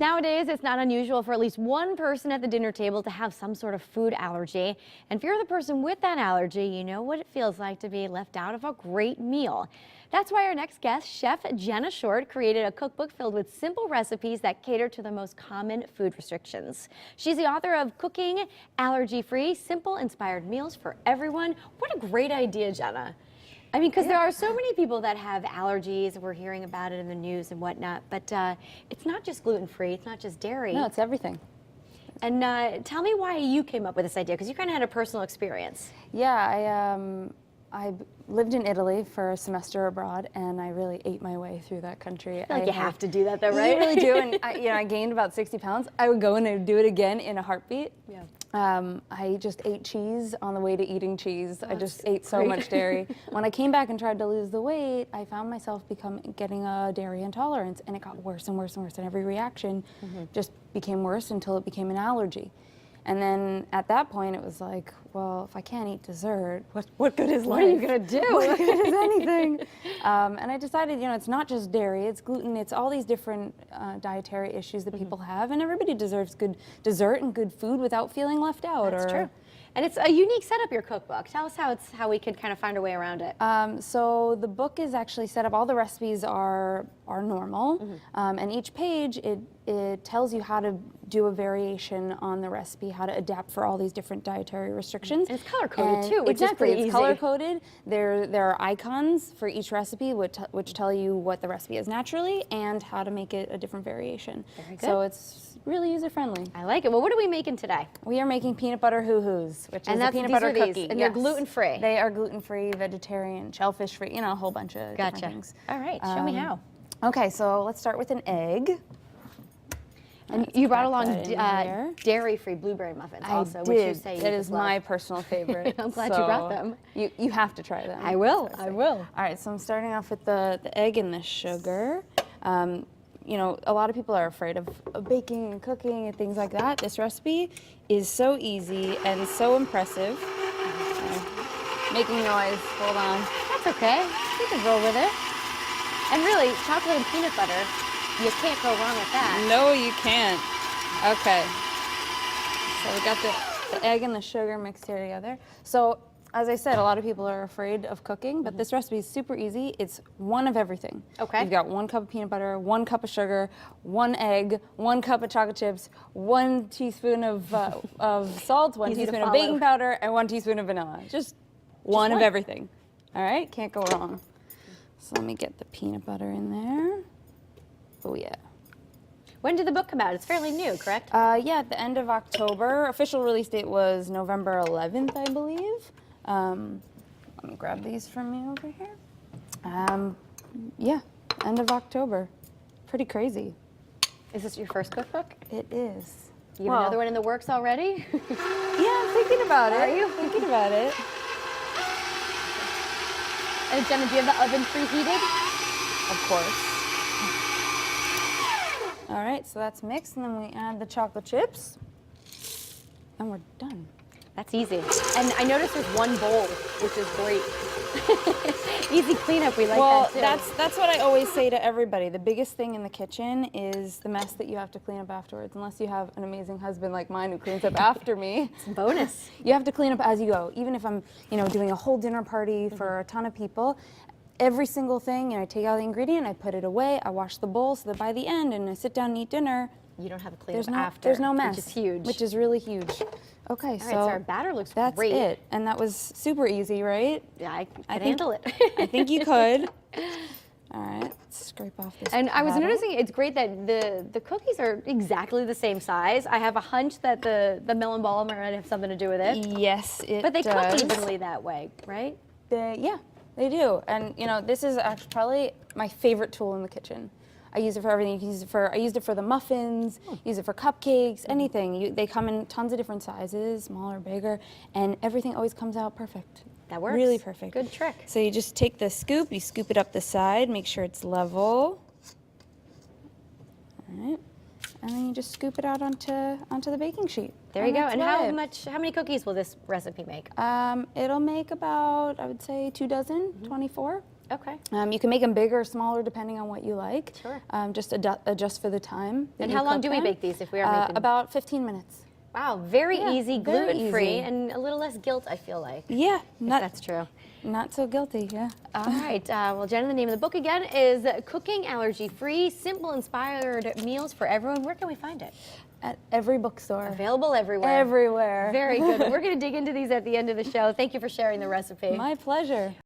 Nowadays, it's not unusual for at least one person at the dinner table to have some sort of food allergy. And if you're the person with that allergy, you know what it feels like to be left out of a great meal. That's why our next guest, Chef Jenna Short, created a cookbook filled with simple recipes that cater to the most common food restrictions. She's the author of Cooking Allergy-Free, Simple Inspired Meals for Everyone. What a great idea, Jenna. I mean, because there are so many people that have allergies. We're hearing about it in the news and whatnot, but it's not just gluten-free, it's not just dairy. No, it's everything. And tell me why you came up with this idea, because you kind of had a personal experience. Yeah, I lived in Italy for a semester abroad, and I really ate my way through that country. I feel like you have to do that, though, right? You really do, and I gained about 60 pounds. I would go and I would do it again in a heartbeat. Yeah. I just ate cheese on the way to eating cheese. I just ate so much dairy. When I came back and tried to lose the weight, I found myself getting a dairy intolerance, and it got worse and worse and worse, and every reaction just became worse until it became an allergy. And then at that point, it was like, well, if I can't eat dessert, what good is life? What are you gonna do? What good is anything? And I decided, it's not just dairy, it's gluten, it's all these different dietary issues that people have, and everybody deserves good dessert and good food without feeling left out. That's true. And it's a unique setup, your cookbook. Tell us how we could kind of find our way around it. So the book is actually set up, all the recipes are normal, and each page, it tells you how to do a variation on the recipe, how to adapt for all these different dietary restrictions. And it's color-coded too, which is pretty easy. It's color-coded. There are icons for each recipe which tell you what the recipe is naturally and how to make it a different variation. Very good. So it's really user-friendly. I like it. Well, what are we making today? We are making peanut butter huhus, which is a peanut butter cookie. And they're gluten-free. They are gluten-free, vegetarian, shellfish-free, a whole bunch of different things. All right, show me how. Okay, so let's start with an egg. And you brought along dairy-free blueberry muffins also, which you say you It is my personal favorite. I'm glad you brought them. You have to try them. I will. I will. All right, so I'm starting off with the egg and the sugar. A lot of people are afraid of baking and cooking and things like that. This recipe is so easy and so impressive. Making noise. Hold on. That's okay. You can roll with it. And really, chocolate and peanut butter, you can't go wrong with that. No, you can't. Okay. So we got the egg and the sugar mixed here together. So, as I said, a lot of people are afraid of cooking, but this recipe is super easy. It's one of everything. Okay. You've got 1 cup of peanut butter, 1 cup of sugar, 1 egg, 1 cup of chocolate chips, 1 teaspoon of salt, 1 teaspoon of baking powder, and 1 teaspoon of vanilla. Just one of everything. All right, can't go wrong. So let me get the peanut butter in there. Oh yeah. When did the book come out? It's fairly new, correct? Yeah, at the end of October. Official release date was November 11th, I believe. Let me grab these from you over here. Yeah, end of October. Pretty crazy. Is this your first cookbook? It is. You have another one in the works already? Yeah, I'm thinking about it. Are you? Thinking about it. And Jenna, do you have the oven preheated? Of course. All right, so that's mixed, and then we add the chocolate chips, and we're done. That's easy. And I noticed there's 1 bowl, which is great. Easy cleanup, we like that too. Well, that's what I always say to everybody. The biggest thing in the kitchen is the mess that you have to clean up afterwards, unless you have an amazing husband like mine who cleans up after me. It's a bonus. You have to clean up as you go. Even if I'm, doing a whole dinner party for a ton of people, every single thing, I take out the ingredient, I put it away, I wash the bowl so that by the end, and I sit down and eat dinner, you don't have to clean up after. There's no mess. Which is huge. Which is really huge. Okay, so our batter looks that's great. That's it. And that was super easy, right? Yeah, I could handle it. I think you could. All right, let's scrape off this And I was batter. noticing it's great that the cookies are exactly the same size. I have a hunch that the melon ball might have something to do with it. Yes, it But they does. cook evenly that way, right? Yeah, they do. And this is actually probably my favorite tool in the kitchen. I use it for everything. You can use it for, I used it for the muffins, use it for cupcakes, anything. They come in tons of different sizes, smaller, bigger, and everything always comes out perfect. That works. Really perfect. Good trick. So you just take the scoop, you scoop it up the side, make sure it's level. All right. And then you just scoop it out onto the baking sheet. There you go. And how many cookies will this recipe make? It'll make about, I would say, 2 dozen, 24. Okay. You can make them bigger or smaller depending on what you like. Sure. Just adjust for the time. And how long do we bake these if we are making? About 15 minutes. Wow, very easy, very gluten-free, easy. and a little less guilt, I feel like. Yeah, If that's true. Not so guilty, yeah. All right, well, Jenna, the name of the book again is Cooking Allergy Free, Simple Inspired Meals for Everyone. Where can we find it? At every bookstore. Available everywhere. Everywhere. Very good. We're going to dig into these at the end of the show. Thank you for sharing the recipe. My pleasure.